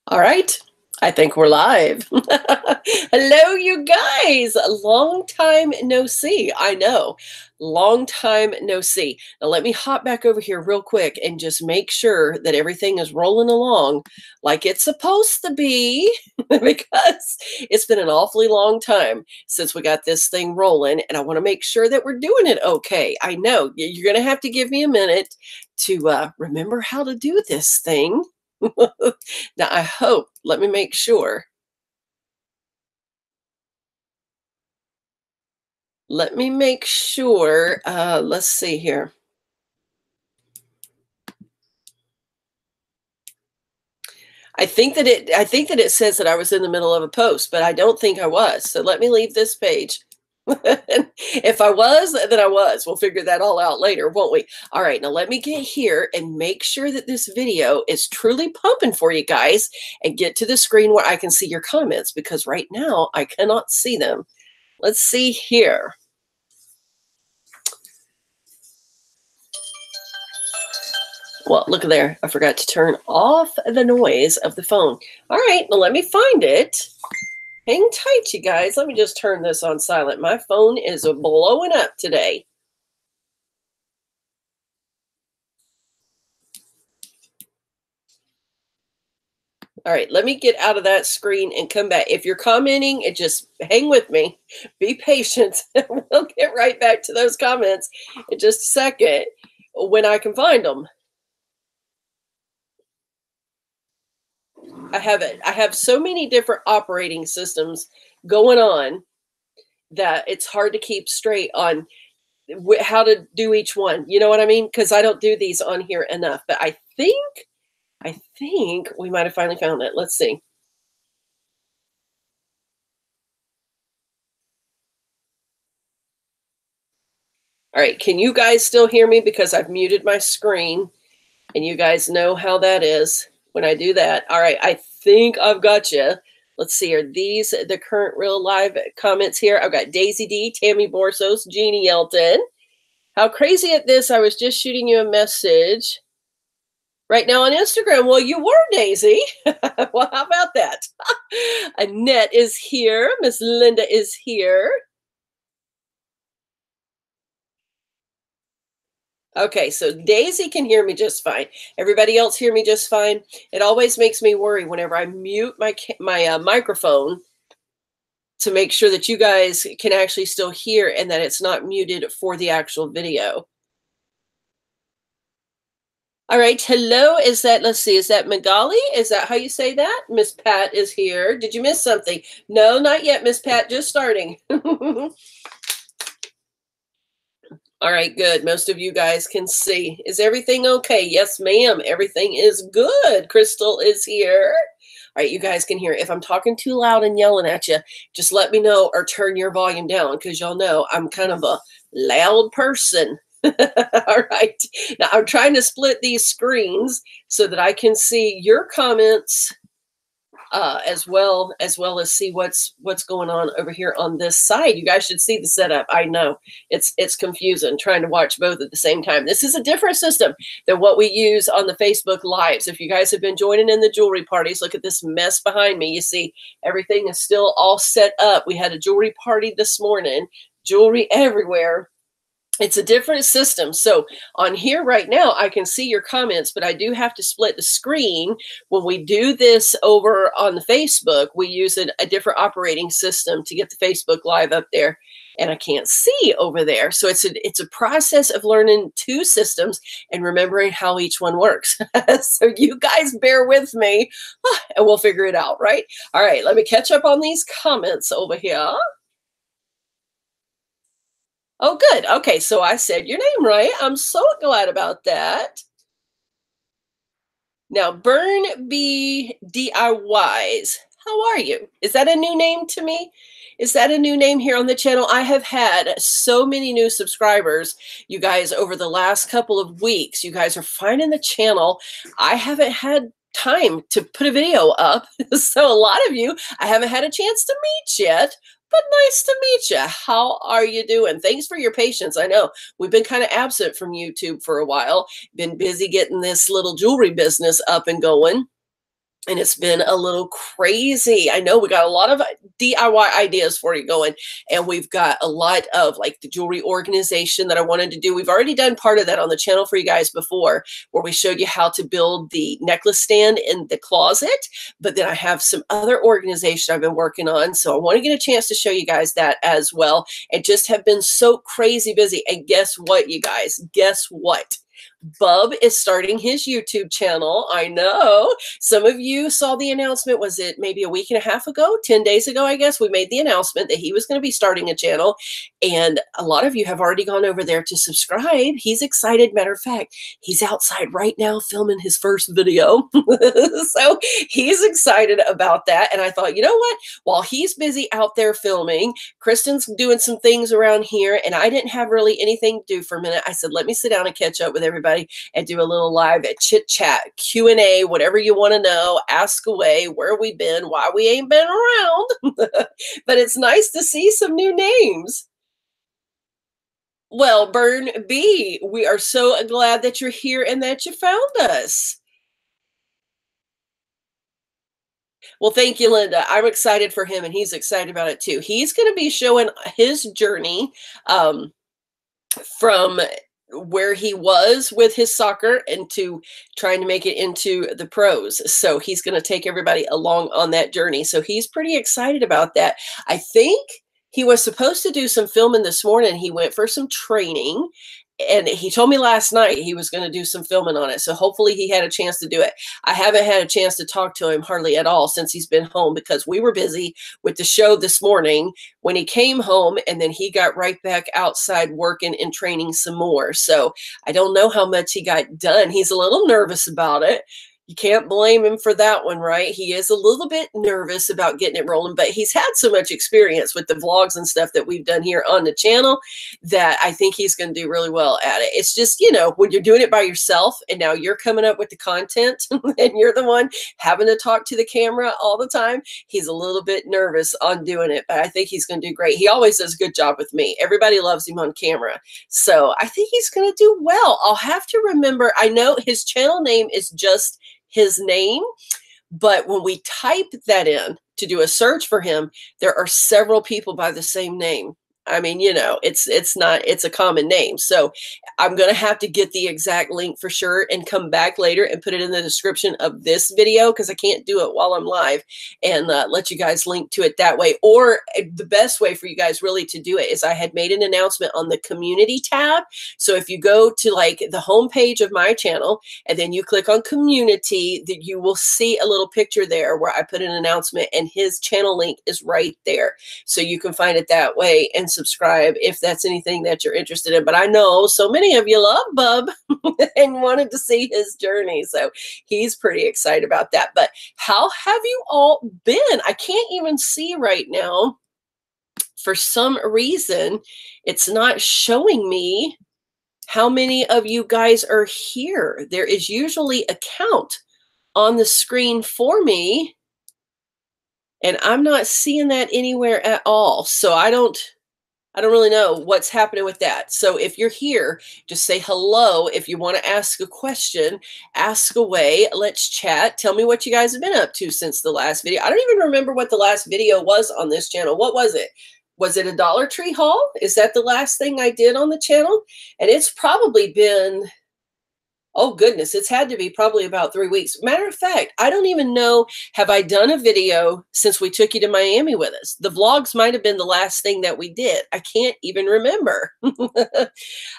All right. I think we're live. Hello, you guys. Long time no see. I know. Long time no see. Now, let me hop back over here real quick and just make sure that everything is rolling along like it's supposed to be because it's been an awfully long time since we got this thing rolling. And I want to make sure that we're doing it okay. I know you're going to have to give me a minute to remember how to do this thing. Now, I hope, let me make sure. Let me make sure. Let's see here. I think that it says that I was in the middle of a post, but I don't think I was. So let me leave this page. If I was, then I was. We'll figure that all out later, won't we? All right, now let me get here and make sure that this video is truly pumping for you guys and get to the screen where I can see your comments because right now I cannot see them. Let's see here. Well, look there. I forgot to turn off the noise of the phone. All right, now let me find it. Hang tight, you guys. Let me just turn this on silent. My phone is blowing up today. All right, let me get out of that screen and come back. If you're commenting, just hang with me. Be patient. We'll get right back to those comments in just a second when I can find them. I have so many different operating systems going on that it's hard to keep straight on how to do each one. You know what I mean? Because I don't do these on here enough. But I think we might have finally found it. Let's see. All right. Can you guys still hear me? Because I've muted my screen and you guys know how that is when I do that. All right. I think I've got you. Let's see. Are these the current real live comments here? I've got Daisy D, Tammy Borsos, Jeannie Yelton. How crazy at this. I was just shooting you a message right now on Instagram. Well, you were, Daisy. Well, how about that? Annette is here. Miss Linda is here. Okay, so Daisy can hear me just fine. Everybody else hear me just fine. It always makes me worry whenever I mute my microphone to make sure that you guys can actually still hear and that it's not muted for the actual video. All right, hello. Is that, let's see, is that Magali? Is that how you say that? Miss Pat is here. Did you miss something? No, not yet, Miss Pat, just starting. All right, good. Most of you guys can see. Is everything okay? Yes, ma'am. Everything is good. Crystal is here. All right, you guys can hear. If I'm talking too loud and yelling at you, just let me know or turn your volume down because y'all know I'm kind of a loud person. All right. Now I'm trying to split these screens so that I can see your comments as well as see what's going on over here on this side. You guys should see the setup. I know it's confusing trying to watch both at the same time. This is a different system than what we use on the Facebook Lives. If you guys have been joining in the jewelry parties, look at this mess behind me. You see everything is still all set up. We had a jewelry party this morning, jewelry everywhere. It's a different system. So on here right now, I can see your comments, but I do have to split the screen. When we do this over on the Facebook, we use a different operating system to get the Facebook Live up there, and I can't see over there. So it's a process of learning two systems and remembering how each one works. So you guys bear with me, and we'll figure it out, right? All right, let me catch up on these comments over here. Oh, good. Okay, so I said your name right. I'm so glad about that. Now, Burn B DIYs. How are you? Is that a new name to me? Is that a new name here on the channel? I have had so many new subscribers, you guys, over the last couple of weeks. You guys are finding the channel. I haven't had time to put a video up. So a lot of you, I haven't had a chance to meet yet. But nice to meet you. How are you doing? Thanks for your patience. I know we've been kind of absent from YouTube for a while. Been busy getting this little jewelry business up and going. and it's been a little crazy. I know we got a lot of DIY ideas for you going, and we've got a lot of like the jewelry organization that I wanted to do. We've already done part of that on the channel for you guys before, where we showed you how to build the necklace stand in the closet. But then I have some other organization I've been working on. So I want to get a chance to show you guys that as well, and just have been so crazy busy. And guess what, you guys? Guess what? Bub is starting his YouTube channel. I know some of you saw the announcement. Was it maybe a week and a half ago, 10 days ago, I guess we made the announcement that he was going to be starting a channel. And a lot of you have already gone over there to subscribe. He's excited. Matter of fact, he's outside right now filming his first video. So he's excited about that. And I thought, you know what? While he's busy out there filming, Kristen's doing some things around here, and I didn't have really anything to do for a minute. I said, let me sit down and catch up with everybody and do a little live chit chat, Q&A, whatever you want to know, ask away, where we been, why we ain't been around. But it's nice to see some new names. Well, Burn B, we are so glad that you're here and that you found us. Well, thank you, Linda. I'm excited for him, and he's excited about it too. He's going to be showing his journey from where he was with his soccer and to trying to make it into the pros. So he's going to take everybody along on that journey. So he's pretty excited about that. I think he was supposed to do some filming this morning. He went for some training, and he told me last night he was going to do some filming on it. So hopefully he had a chance to do it. I haven't had a chance to talk to him hardly at all since he's been home, because we were busy with the show this morning when he came home, and then he got right back outside working and training some more. So I don't know how much he got done. He's a little nervous about it. You can't blame him for that one, right? He is a little bit nervous about getting it rolling, but he's had so much experience with the vlogs and stuff that we've done here on the channel that I think he's going to do really well at it. It's just, you know, when you're doing it by yourself and now you're coming up with the content and you're the one having to talk to the camera all the time, he's a little bit nervous on doing it, but I think he's going to do great. He always does a good job with me. Everybody loves him on camera. So I think he's going to do well. I'll have to remember, I know his channel name is just his name, but when we type that in to do a search for him, there are several people by the same name. I mean, you know, it's a common name. So I'm going to have to get the exact link for sure and come back later and put it in the description of this video, because I can't do it while I'm live, and let you guys link to it that way. Or the best way for you guys really to do it is I had made an announcement on the community tab. So if you go to like the home page of my channel and then you click on community, that you will see a little picture there where I put an announcement, and his channel link is right there. So you can find it that way and subscribe if that's anything that you're interested in. But I know so many of you love Bub and wanted to see his journey. So he's pretty excited about that. But how have you all been? I can't even see right now. For some reason, it's not showing me how many of you guys are here. There is usually a count on the screen for me, and I'm not seeing that anywhere at all. So I don't really know what's happening with that. So if you're here, just say hello. If you want to ask a question, ask away. Let's chat. Tell me what you guys have been up to since the last video. I don't even remember what the last video was on this channel. What was it? Was it a Dollar Tree haul? Is that the last thing I did on the channel? And it's probably been, oh goodness, it's had to be probably about 3 weeks. Matter of fact, I don't even know, have I done a video since we took you to Miami with us? The vlogs might have been the last thing that we did. I can't even remember.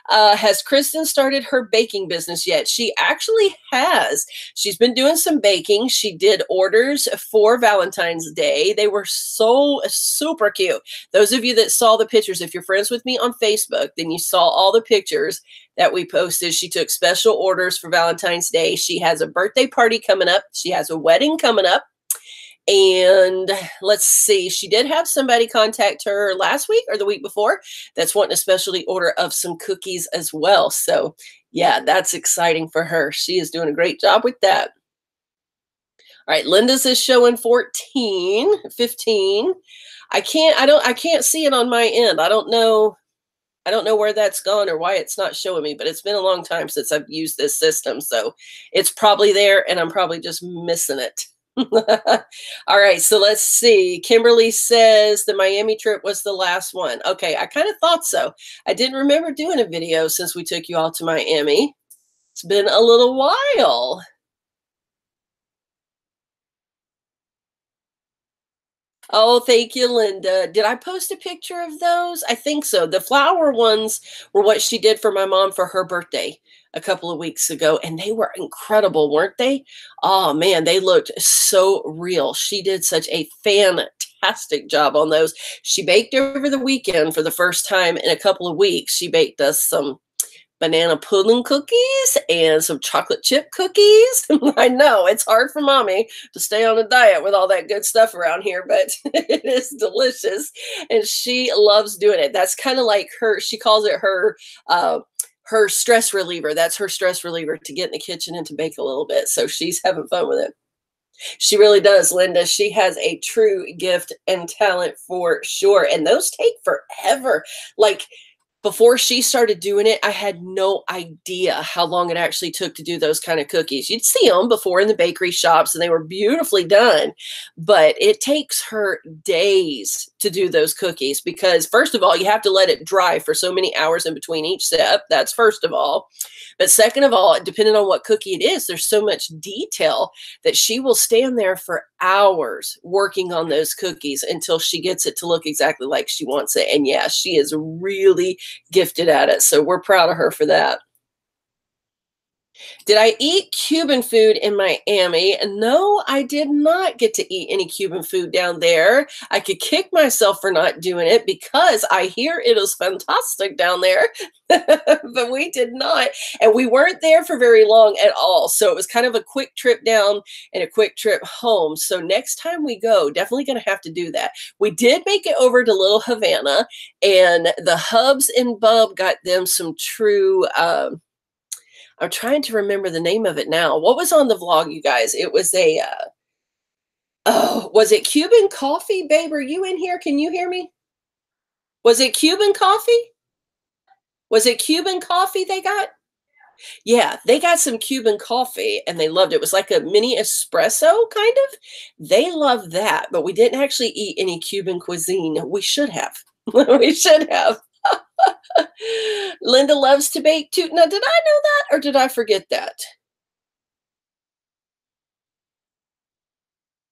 Has Kristen started her baking business yet? She actually has. She's been doing some baking. She did orders for Valentine's Day. They were so super cute. Those of you that saw the pictures, if you're friends with me on Facebook, then you saw all the pictures that we posted. She took special orders for Valentine's Day. She has a birthday party coming up. She has a wedding coming up. And let's see, she did have somebody contact her last week or the week before that's wanting a specialty order of some cookies as well. So yeah, that's exciting for her. She is doing a great job with that. All right, Linda's is showing 14, 15. I can't see it on my end. I don't know where that's gone or why it's not showing me, but it's been a long time since I've used this system. So it's probably there and I'm probably just missing it. All right, so let's see. Kimberly says the Miami trip was the last one. Okay, I kind of thought so. I didn't remember doing a video since we took you all to Miami. It's been a little while. Oh, thank you, Linda. Did I post a picture of those? I think so. The flower ones were what she did for my mom for her birthday a couple of weeks ago, and they were incredible, weren't they? Oh man, they looked so real. She did such a fantastic job on those. She baked over the weekend for the first time in a couple of weeks. She baked us some banana pudding cookies and some chocolate chip cookies. I know it's hard for mommy to stay on a diet with all that good stuff around here, but it is delicious. And she loves doing it. That's kind of like her, she calls it her stress reliever. That's her stress reliever, to get in the kitchen and to bake a little bit. So she's having fun with it. She really does, Linda. She has a true gift and talent for sure. And those take forever. Like, before she started doing it, I had no idea how long it actually took to do those kind of cookies. You'd see them before in the bakery shops and they were beautifully done, but it takes her days to do those cookies because, first of all, you have to let it dry for so many hours in between each step. That's first of all. But second of all, depending on what cookie it is, there's so much detail that she will stand there for hours working on those cookies until she gets it to look exactly like she wants it. And yeah, she is really gifted at it. So we're proud of her for that. Did I eat Cuban food in Miami? No, I did not get to eat any Cuban food down there. I could kick myself for not doing it because I hear it is fantastic down there, but we did not. And we weren't there for very long at all. So it was kind of a quick trip down and a quick trip home. So next time we go, definitely going to have to do that. We did make it over to Little Havana, and the Hubs and Bub got them some true I'm trying to remember the name of it now. What was on the vlog, you guys? It was a, oh, was it Cuban coffee? Babe, are you in here? Can you hear me? Was it Cuban coffee? Was it Cuban coffee they got? Yeah, they got some Cuban coffee and they loved it. It was like a mini espresso, kind of. They loved that, but we didn't actually eat any Cuban cuisine. We should have. We should have. Linda loves to bake too. Now, did I know that or did I forget that?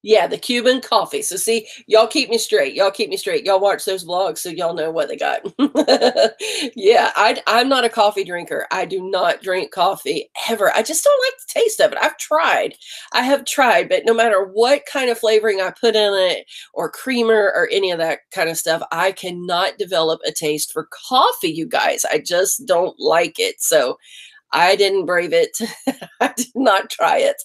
Yeah, the Cuban coffee. So see, y'all keep me straight. Y'all keep me straight. Y'all watch those vlogs so y'all know what they got. Yeah, I'm not a coffee drinker. I do not drink coffee ever. I just don't like the taste of it. I've tried. I have tried, but no matter what kind of flavoring I put in it or creamer or any of that kind of stuff, I cannot develop a taste for coffee, you guys. I just don't like it. So I didn't brave it. I did not try it.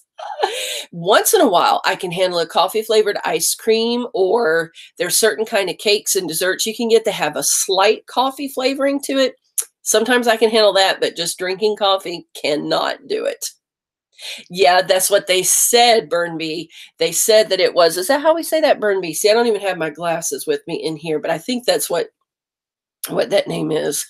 Once in a while, I can handle a coffee flavored ice cream, or there's certain kind of cakes and desserts you can get to have a slight coffee flavoring to it. Sometimes I can handle that, but just drinking coffee cannot do it. Yeah, that's what they said, Burnby. They said that it was. Is that how we say that, Burnby? See, I don't even have my glasses with me in here, but I think that's what that name is.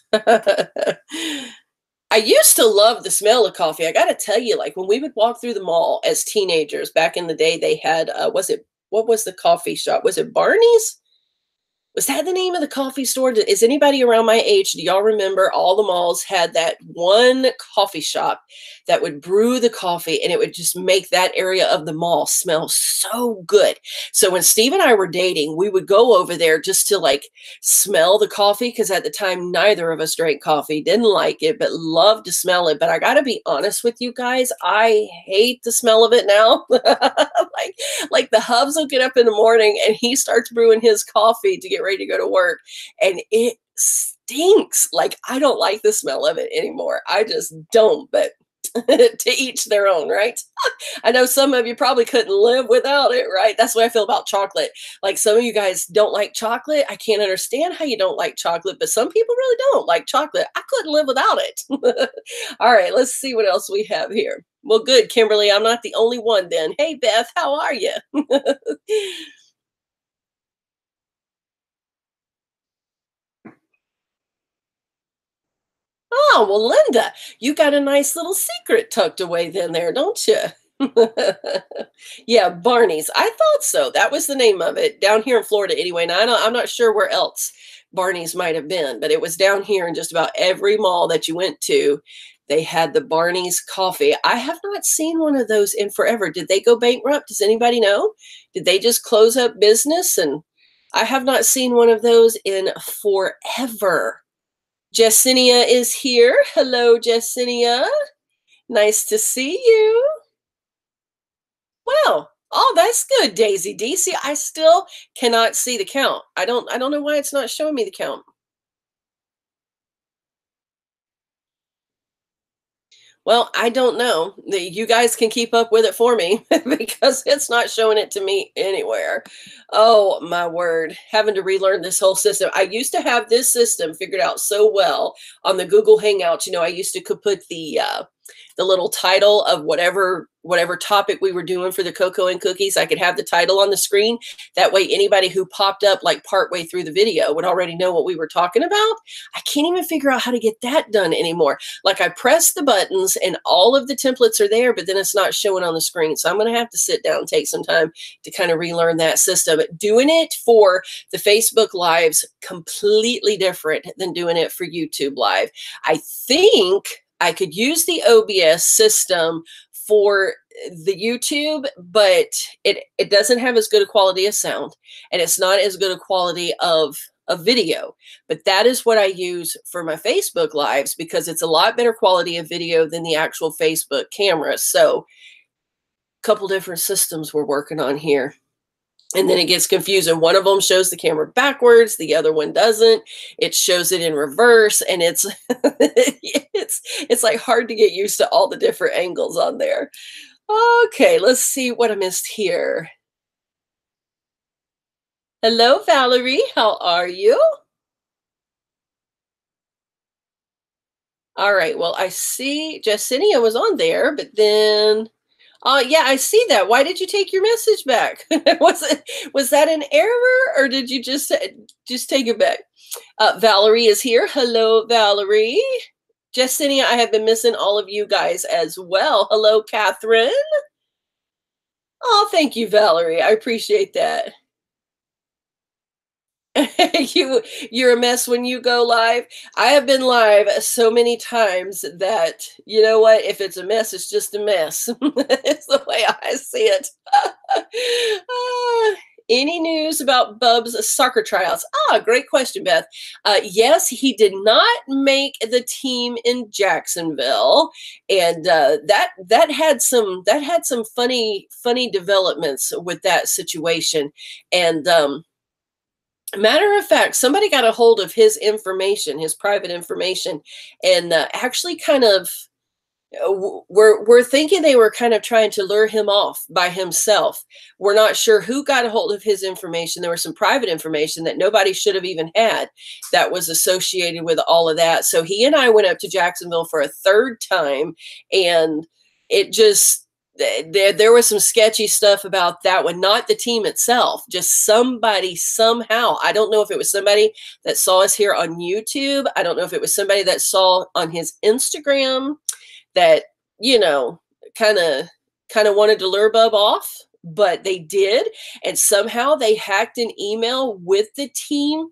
I used to love the smell of coffee. I got to tell you, like when we would walk through the mall as teenagers back in the day, they had, what was the coffee shop? Was it Barney's? Was that the name of the coffee store? Is anybody around my age? Do y'all remember all the malls had that one coffee shop that would brew the coffee and it would just make that area of the mall smell so good? So when Steve and I were dating, we would go over there just to like smell the coffee because at the time, neither of us drank coffee, didn't like it, but loved to smell it. But I got to be honest with you guys, I hate the smell of it now. like the Hubs will get up in the morning and he starts brewing his coffee to get ready to go to work, and it stinks. Like I don't like the smell of it anymore. I just don't, but to each their own, right? I know some of you probably couldn't live without it, right? That's what I feel about chocolate. Like some of you guys don't like chocolate. I can't understand how you don't like chocolate, but some people really don't like chocolate. I couldn't live without it. All right, let's see what else we have here. Well, good, Kimberly. I'm not the only one then. Hey, Beth, how are you? Oh, well, Linda, you got a nice little secret tucked away then there, don't you? Yeah, Barney's. I thought so. That was the name of it down here in Florida anyway. Now, I'm not sure where else Barney's might have been, but it was down here in just about every mall that you went to. They had the Barney's coffee. I have not seen one of those in forever. Did they go bankrupt? Does anybody know? Did they just close up business? And I have not seen one of those in forever. Jessinia is here. Hello, Jessinia. Nice to see you. Well, oh, that's good, Daisy D. See, I still cannot see the count. I don't know why it's not showing me the count. Well, I don't know. You guys can keep up with it for me because it's not showing it to me anywhere. Oh, my word. Having to relearn this whole system. I used to have this system figured out so well on the Google Hangouts. You know, I used to could put the little title of whatever topic we were doing for the cocoa and cookies. I could have the title on the screen. That way anybody who popped up like partway through the video would already know what we were talking about. I can't even figure out how to get that done anymore. Like I press the buttons and all of the templates are there, but then it's not showing on the screen. So I'm going to have to sit down and take some time to kind of relearn that system. Doing it for the Facebook Lives, completely different than doing it for YouTube Live. I think I could use the OBS system for the YouTube, but it doesn't have as good a quality of sound, and it's not as good a quality of a video. But that is what I use for my Facebook Lives because it's a lot better quality of video than the actual Facebook camera. So a couple different systems we're working on here. And then it gets confusing. One of them shows the camera backwards. The other one doesn't. It shows it in reverse. And it's, it's like hard to get used to all the different angles on there. Okay, let's see what I missed here. Hello, Valerie. How are you? All right. Well, I see Jessinia was on there, but then yeah, I see that. Why did you take your message back? Was that an error, or did you just take it back? Valerie is here. Hello, Valerie. Jessinia, I have been missing all of you guys as well. Hello, Catherine. Oh, thank you, Valerie. I appreciate that. You're a mess when you go live. I have been live so many times that, you know what, if it's a mess, it's just a mess. It's the way I see it. Any news about Bub's soccer tryouts? Great question, Beth. Yes, he did not make the team in Jacksonville, and that had some funny developments with that situation. And matter of fact, somebody got a hold of his information, his private information, and actually kind of we're thinking they were kind of trying to lure him off by himself. We're not sure who got a hold of his information. There was some private information that nobody should have even had that was associated with all of that. So he and I went up to Jacksonville for a third time, and it just there was some sketchy stuff about that one, not the team itself, just somebody somehow. I don't know if it was somebody that saw us here on YouTube. I don't know if it was somebody that saw on his Instagram that, you know, kind of wanted to lure Bub off, but they did. And somehow they hacked an email with the team.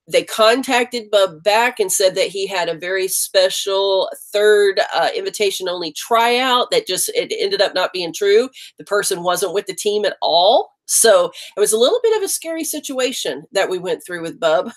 They contacted Bub back and said that he had a very special third invitation only tryout that just, it ended up not being true. The person wasn't with the team at all. So it was a little bit of a scary situation that we went through with Bub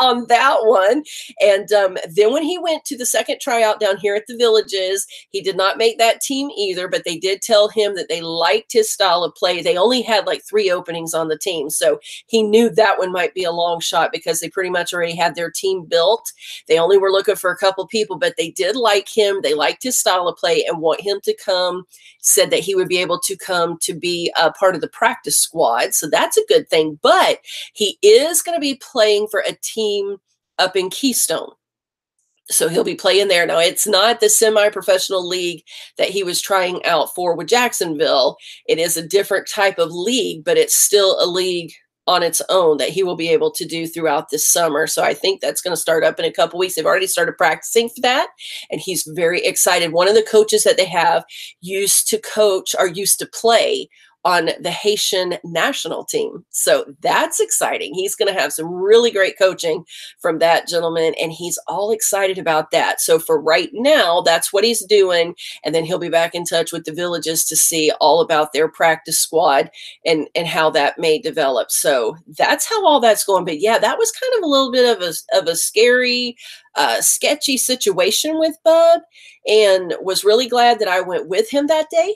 on that one. And then when he went to the second tryout down here at the Villages, he did not make that team either, but they did tell him that they liked his style of play. They only had like 3 openings on the team. So he knew that one might be a long shot because they pretty much already had their team built. They only were looking for a couple people, but they did like him. They liked his style of play and want him to come, said that he would be able to come to be a part of the practice squad. So that's a good thing. But he is going to be playing for a team up in Keystone. So he'll be playing there. Now, it's not the semi-professional league that he was trying out for with Jacksonville. It is a different type of league, but it's still a league on its own that he will be able to do throughout this summer. So I think that's going to start up in a couple weeks. They've already started practicing for that, and he's very excited. One of the coaches that they have used to coach or used to play on the Haitian national team. So that's exciting. He's going to have some really great coaching from that gentleman, and he's all excited about that. So for right now, that's what he's doing. And then he'll be back in touch with the villages to see all about their practice squad and how that may develop. So that's how all that's going. But yeah, that was kind of a little bit of a scary, sketchy situation with Bub, and was really glad that I went with him that day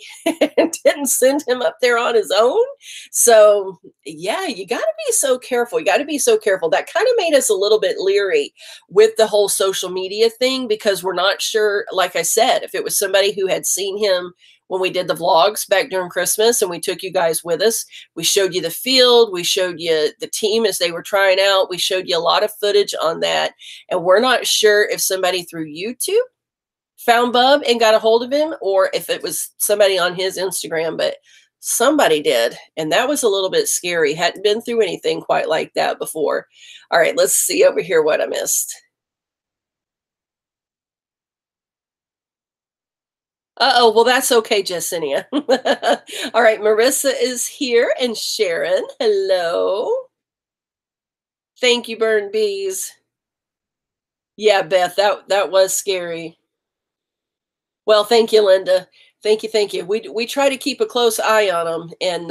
and didn't send him up there on his own. So yeah, you got to be so careful. You got to be so careful. That kind of made us a little bit leery with the whole social media thing, because we're not sure, like I said, if it was somebody who had seen him when we did the vlogs back during Christmas and we took you guys with us. We showed you the field. We showed you the team as they were trying out. We showed you a lot of footage on that. And we're not sure if somebody through YouTube found Bub and got a hold of him, or if it was somebody on his Instagram, but somebody did. And that was a little bit scary. Hadn't been through anything quite like that before. All right, let's see over here what I missed. Uh-oh, well, that's okay, Jessinia. All right, Marissa is here, and Sharon, hello. Thank you, Burn Bees. Yeah, Beth, that was scary. Well, thank you, Linda. Thank you, thank you. We try to keep a close eye on them, and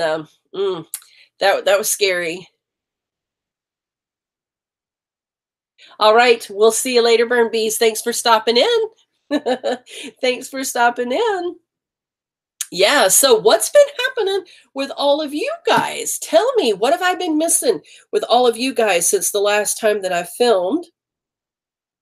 that was scary. All right, we'll see you later, Burn Bees. Thanks for stopping in. Thanks for stopping in. Yeah, so what's been happening with all of you guys? Tell me, what have I been missing with all of you guys since the last time that I filmed?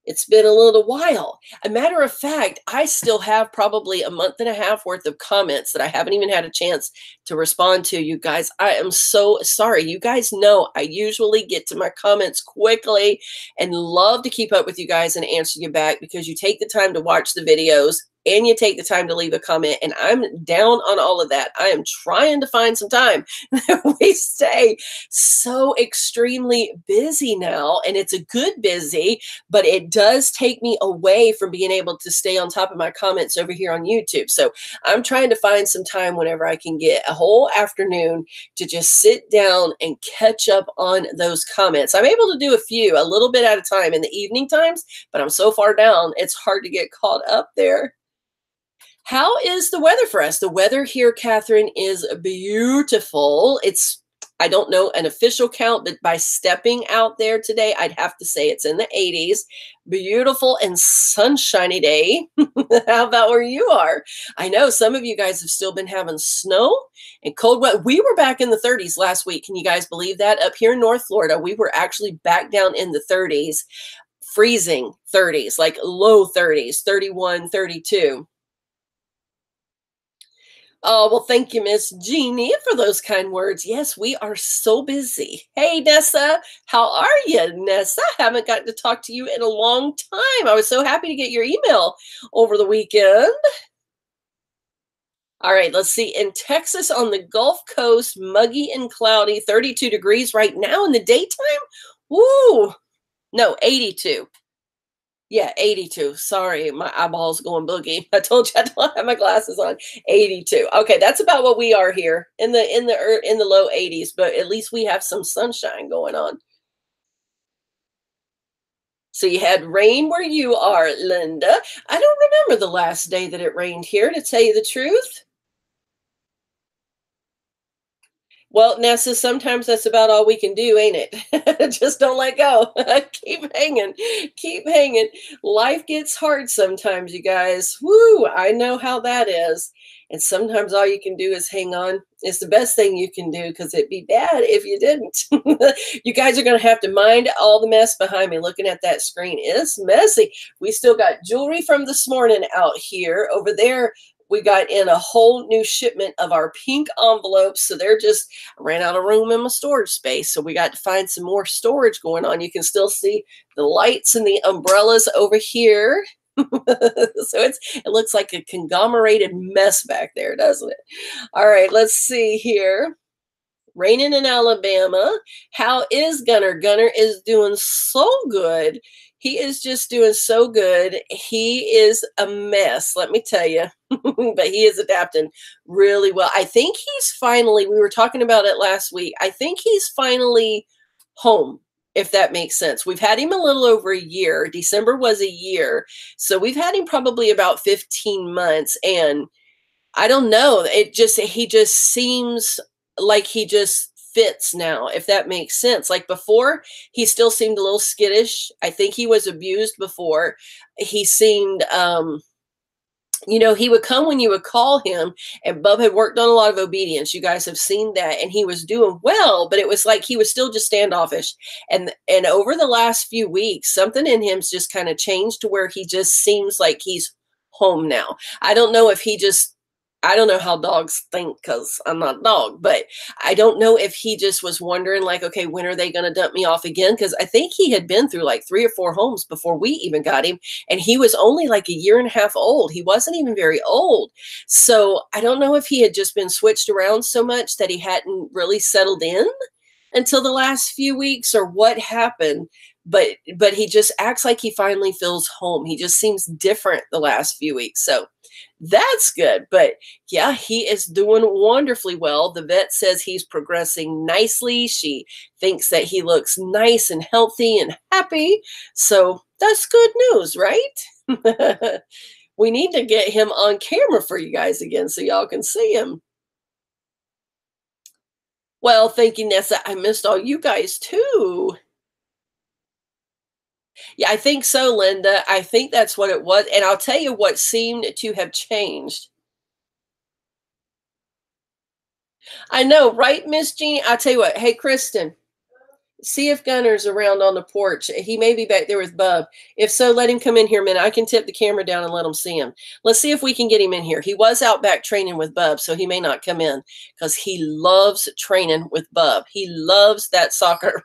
It's been a little while. A matter of fact, I still have probably a month and a half worth of comments that I haven't even had a chance to respond to, you guys. I am so sorry. You guys know I usually get to my comments quickly and love to keep up with you guys and answer you back, because you take the time to watch the videos and you take the time to leave a comment, and I'm down on all of that. I am trying to find some time. We stay so extremely busy now, and it's a good busy, but it does take me away from being able to stay on top of my comments over here on YouTube. So I'm trying to find some time whenever I can get a whole afternoon to just sit down and catch up on those comments. I'm able to do a little bit at a time in the evening times, but I'm so far down, it's hard to get caught up there. How is the weather for us? The weather here, Catherine, is beautiful. It's, I don't know an official count, but by stepping out there today, I'd have to say it's in the 80s. Beautiful and sunshiny day. How about where you are? I know some of you guys have still been having snow and cold weather. We were back in the 30s last week. Can you guys believe that? Up here in North Florida, we were actually back down in the 30s, freezing 30s, like low 30s, 31, 32. Oh, well, thank you, Miss Jeannie, for those kind words. Yes, we are so busy. Hey, Nessa, how are you, Nessa? Haven't gotten to talk to you in a long time. I was so happy to get your email over the weekend. All right, let's see. In Texas on the Gulf Coast, muggy and cloudy, 32 degrees right now in the daytime. Woo! No, 82. Yeah, 82. Sorry, my eyeballs going boogie. I told you I don't have my glasses on. 82. Okay, that's about what we are here in the low 80s, but at least we have some sunshine going on. So you had rain where you are, Linda. I don't remember the last day that it rained here, to tell you the truth. Well, Nessa, sometimes that's about all we can do, ain't it? Just don't let go. Keep hanging. Keep hanging. Life gets hard sometimes, you guys. Woo, I know how that is. And sometimes all you can do is hang on. It's the best thing you can do, because it'd be bad if you didn't. You guys are going to have to mind all the mess behind me. Looking at that screen, it's messy. We still got jewelry from this morning out here. Over there, we got in a whole new shipment of our pink envelopes. So they're just, I ran out of room in my storage space. So we got to find some more storage going on. You can still see the lights and the umbrellas over here. So it looks like a conglomerated mess back there, doesn't it? All right, let's see here. Raining in Alabama. How is Gunner? Gunner is doing so good. He is just doing so good. He is a mess, let me tell you. But he is adapting really well. I think he's finally, we were talking about it last week. I think he's finally home, if that makes sense. We've had him a little over a year. December was a year. So we've had him probably about 15 months. And I don't know. He just seems like he just fits now, if that makes sense. Like before, he still seemed a little skittish. I think he was abused before. He seemed, you know, he would come when you would call him, and Bub had worked on a lot of obedience. You guys have seen that, and he was doing well, but it was like he was still just standoffish. And over the last few weeks, something in him's just kind of changed to where he just seems like he's home now. I don't know if he just, I don't know how dogs think because I'm not a dog, but I don't know if he just was wondering like, okay, when are they going to dump me off again? Because I think he had been through like 3 or 4 homes before we even got him. And he was only like a year and a half old. He wasn't even very old. So I don't know if he had just been switched around so much that he hadn't really settled in until the last few weeks or what happened. But he just acts like he finally feels home. He just seems different the last few weeks. So that's good. But yeah, he is doing wonderfully well. The vet says he's progressing nicely. She thinks that he looks nice and healthy and happy. So that's good news, right? We need to get him on camera for you guys again so y'all can see him. Well, thank you, Nessa. I missed all you guys too. Yeah, I think so, Linda. I think that's what it was. And I'll tell you what seemed to have changed. I know, right, Miss Jeannie? I'll tell you what. Hey, Kristen, see if Gunner's around on the porch. He may be back there with Bub. If so, let him come in here a minute. I can tip the camera down and let him see him. Let's see if we can get him in here. He was out back training with Bub, so he may not come in because he loves training with Bub. He loves that soccer.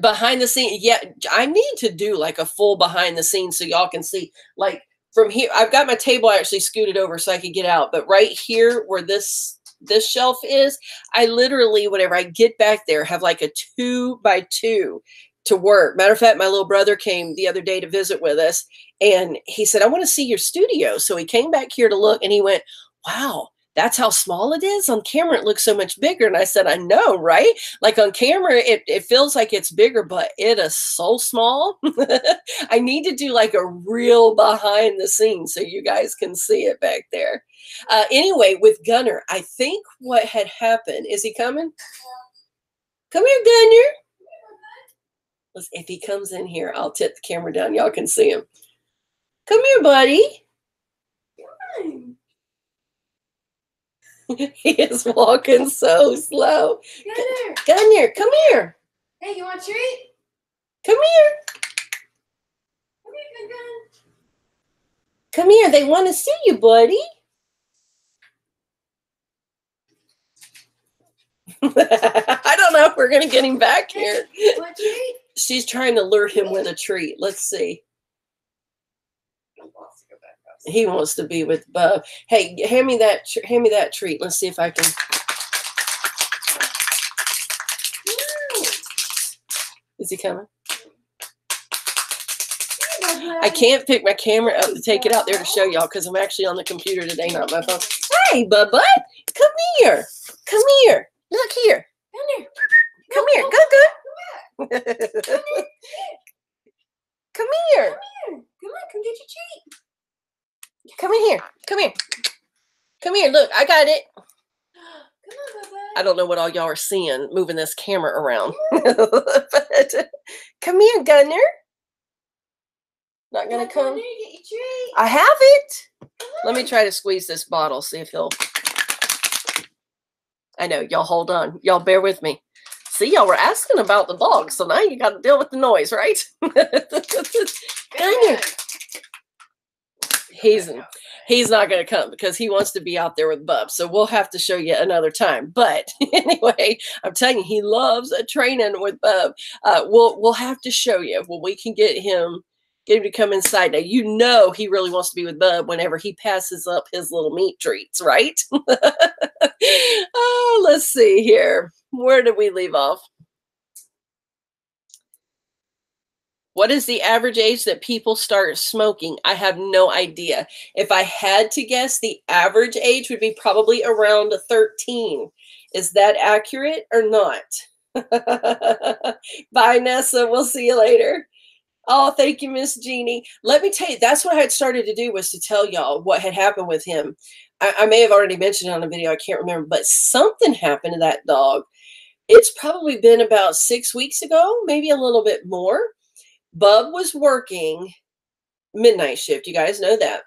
Behind the scene, yeah, I need to do like a full behind the scenes so y'all can see like from here. I've got my table actually scooted over so I could get out, but right here where this shelf is, I literally, whenever I get back there, have like a 2x2 to work. Matter of fact, my little brother came the other day to visit with us, and he said, I want to see your studio. So he came back here to look, and he went, wow, that's how small it is. On camera, it looks so much bigger. And I said, I know, right? Like on camera, it feels like it's bigger, but it is so small. I need to do like a real behind the scenes so you guys can see it back there. Anyway, with Gunner, I think what had happened, is he coming? Come here, Gunner. If he comes in here, I'll tip the camera down. Y'all can see him. Come here, buddy. He is walking so slow. Gunner. Gunner, come here. Hey, you want a treat? Come here. Come here, Gun. Come here. They want to see you, buddy. I don't know if we're going to get him back here. Want a treat? She's trying to lure him with a treat. Let's see. He wants to be with Bub. Hey, hand me that treat. Let's see if I can. Is he coming? I can't pick my camera up to take it out there to show y'all because I'm actually on the computer today, not my phone. Hey, Bud, come here. Come here. Look here. Come here. Go. Come here. Come here. Come on, come get your treat. Come in here. Come here. Come here. Look, I got it. Come on, Bubba. I don't know what all y'all are seeing moving this camera around. But, come here, Gunner. Not gonna come? Get your treat. I have it. Let me try to squeeze this bottle, see if he'll. I know, y'all hold on. Y'all bear with me. See, y'all were asking about the dog, so now you got to deal with the noise, right? Gunner. He's not going to come because he wants to be out there with Bub. So we'll have to show you another time. But anyway, I'm telling you, he loves training with Bub. We'll have to show you when we can get him Get him to come inside. Now, you know he really wants to be with Bub whenever he passes up his little meat treats, right? Oh, let's see here. Where did we leave off? What is the average age that people start smoking? I have no idea. If I had to guess, the average age would be probably around 13. Is that accurate or not? Bye, Nessa. We'll see you later. Oh, thank you, Miss Jeannie. Let me tell you, that's what I had started to do, was to tell y'all what had happened with him. I may have already mentioned it on the video. I can't remember, but something happened to that dog. It's probably been about 6 weeks ago, maybe a little bit more. Bub was working midnight shift. You guys know that.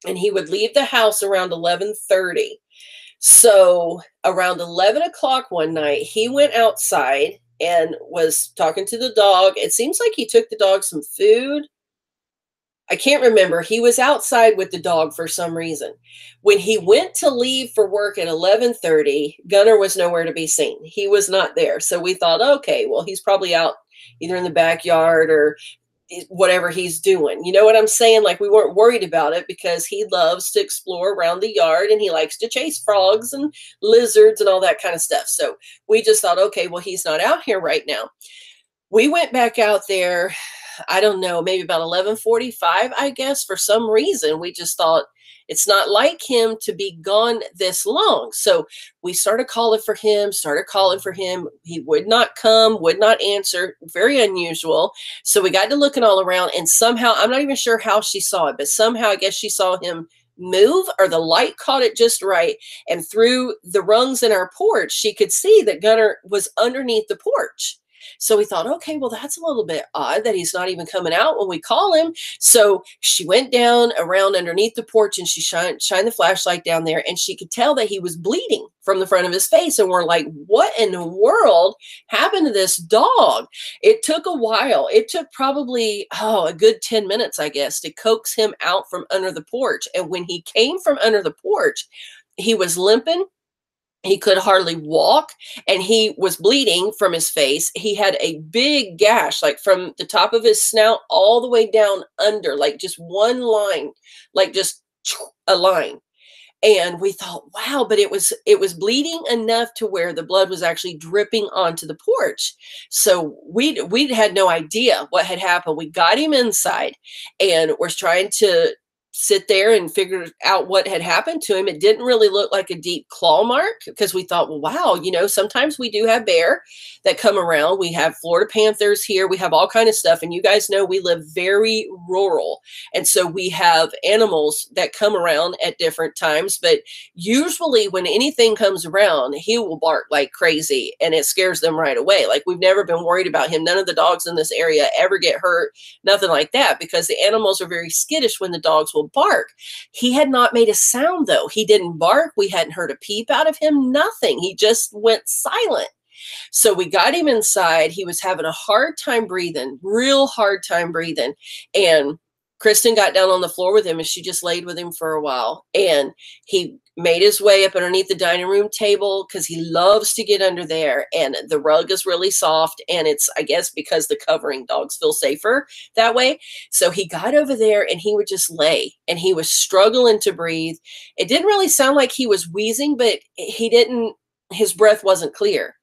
And he would leave the house around 11:30. So around 11 o'clock one night, he went outside and was talking to the dog. It seems like he took the dog some food. I can't remember. He was outside with the dog for some reason. When he went to leave for work at 11:30, Gunner was nowhere to be seen. He was not there. So we thought, okay, well, he's probably out either in the backyard or whatever he's doing. You know what I'm saying? Like, we weren't worried about it because he loves to explore around the yard and he likes to chase frogs and lizards and all that kind of stuff. So we just thought, okay, well, he's not out here right now. We went back out there, I don't know, maybe about 11:45, I guess. For some reason, we just thought, it's not like him to be gone this long. So we started calling for him, He would not come, would not answer. Very unusual. So we got to looking all around, and somehow, I'm not even sure how she saw it, but somehow I guess she saw him move, or the light caught it just right. And through the rungs in our porch, she could see that Gunner was underneath the porch. So we thought, okay, well, that's a little bit odd that he's not even coming out when we call him. So she went down around underneath the porch and she shined the flashlight down there, and she could tell that he was bleeding from the front of his face. And we're like, what in the world happened to this dog? It took a while. It took probably, a good 10 minutes, I guess, to coax him out from under the porch. And when he came from under the porch, he was limping. He could hardly walk, and he was bleeding from his face. He had a big gash, like from the top of his snout all the way down under, like just one line, like just a line. And we thought, wow, but it was bleeding enough to where the blood was actually dripping onto the porch. So we had no idea what had happened. We got him inside and we're trying to sit there and figure out what had happened to him. It didn't really look like a deep claw mark, because we thought, well, wow, sometimes we do have bear that come around. We have Florida panthers here. We have all kind of stuff. And you guys know we live very rural. And so we have animals that come around at different times. But usually when anything comes around, he will bark like crazy and it scares them right away. Like, we've never been worried about him. None of the dogs in this area ever get hurt, nothing like that, because the animals are very skittish when the dogs will bark. He had not made a sound, though. He didn't bark. We hadn't heard a peep out of him, nothing. He just went silent. So we got him inside. He was having a hard time breathing, real hard time breathing. And Kristen got down on the floor with him and she just laid with him for a while. And he made his way up underneath the dining room table because he loves to get under there. And the rug is really soft. And it's, I guess, because the covering, dogs feel safer that way. So he got over there and he would just lay, and he was struggling to breathe. It didn't really sound like he was wheezing, but his breath wasn't clear.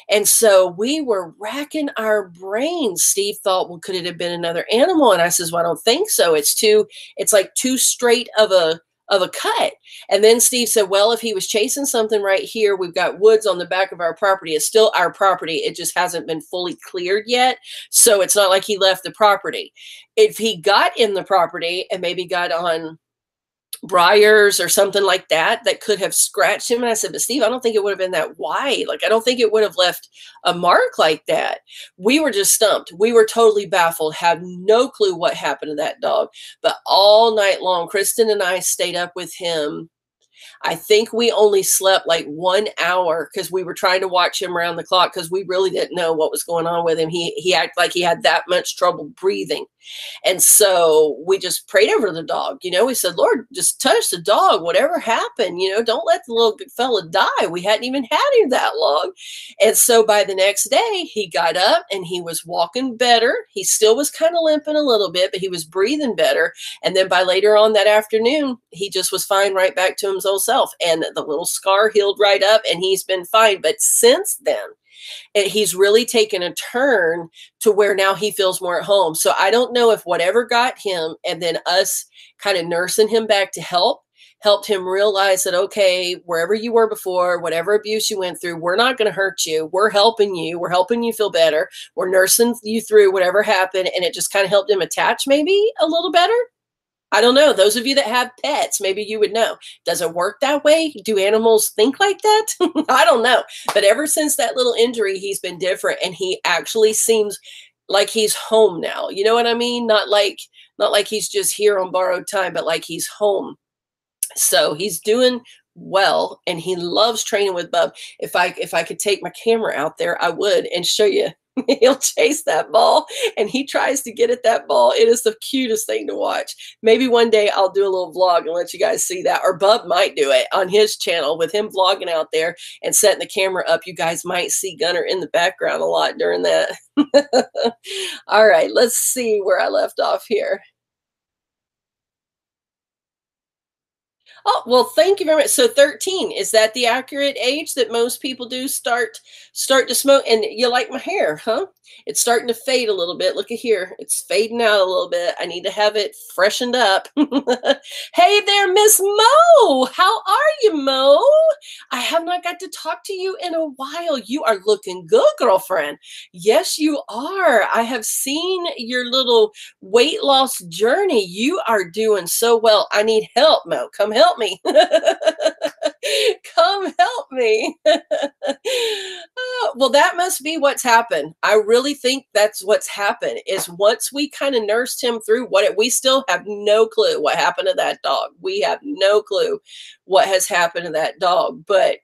And so we were racking our brains. Steve thought, well, could it have been another animal? And I says, well, I don't think so. It's like too straight of a cut. And then Steve said, well, if he was chasing something right here, we've got woods on the back of our property. It's still our property. It just hasn't been fully cleared yet. So it's not like he left the property. If he got in the property and maybe got on briars or something like that could have scratched him. And I said, but Steve, I don't think it would have been that wide. Like, I don't think it would have left a mark like that. We were just stumped. We were totally baffled, had no clue what happened to that dog. But all night long, Kristen and I stayed up with him. I think we only slept like 1 hour because we were trying to watch him around the clock because we really didn't know what was going on with him. He acted like he had that much trouble breathing. And so we just prayed over the dog. You know, we said, Lord, just touch the dog, whatever happened, you know, don't let the little fella die. We hadn't even had him that long. And so by the next day, he got up and he was walking better. He still was kind of limping a little bit, but he was breathing better. And then by later on that afternoon, he just was fine, right back to his old self. And the little scar healed right up and he's been fine. But since then, he's really taken a turn to where now he feels more at home. So I don't know if whatever got him and then us kind of nursing him back to helped him realize that, okay, wherever you were before, whatever abuse you went through, we're not going to hurt you. We're helping you. We're helping you feel better. We're nursing you through whatever happened. And it just kind of helped him attach maybe a little better. I don't know. Those of you that have pets, maybe you would know. Does it work that way? Do animals think like that? I don't know. But ever since that little injury, he's been different. And he actually seems like he's home now. You know what I mean? Not like he's just here on borrowed time, but like he's home. So he's doing well. And he loves training with Bub. If I could take my camera out there, I would and show you. He'll chase that ball and he tries to get at that ball. It is the cutest thing to watch. Maybe one day I'll do a little vlog and let you guys see that, or Bub might do it on his channel with him vlogging out there and setting the camera up. You guys might see Gunner in the background a lot during that. All right, let's see where I left off here. Oh, well, thank you very much. So 13, is that the accurate age that most people do start to smoke? And you like my hair, huh? It's starting to fade a little bit. Look at here. It's fading out a little bit. I need to have it freshened up. Hey there, Miss Mo. How are you, Mo? I have not got to talk to you in a while. You are looking good, girlfriend. Yes, you are. I have seen your little weight loss journey. You are doing so well. I need help, Mo. Come help me. Come help me. Well, that must be what's happened. I really think that's what's happened is once we kind of nursed him through we still have no clue what happened to that dog. We have no clue what has happened to that dog, but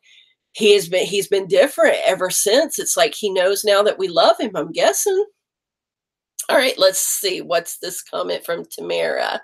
he's been different ever since. It's like he knows now that we love him, I'm guessing. All right, let's see. What's this comment from Tamara?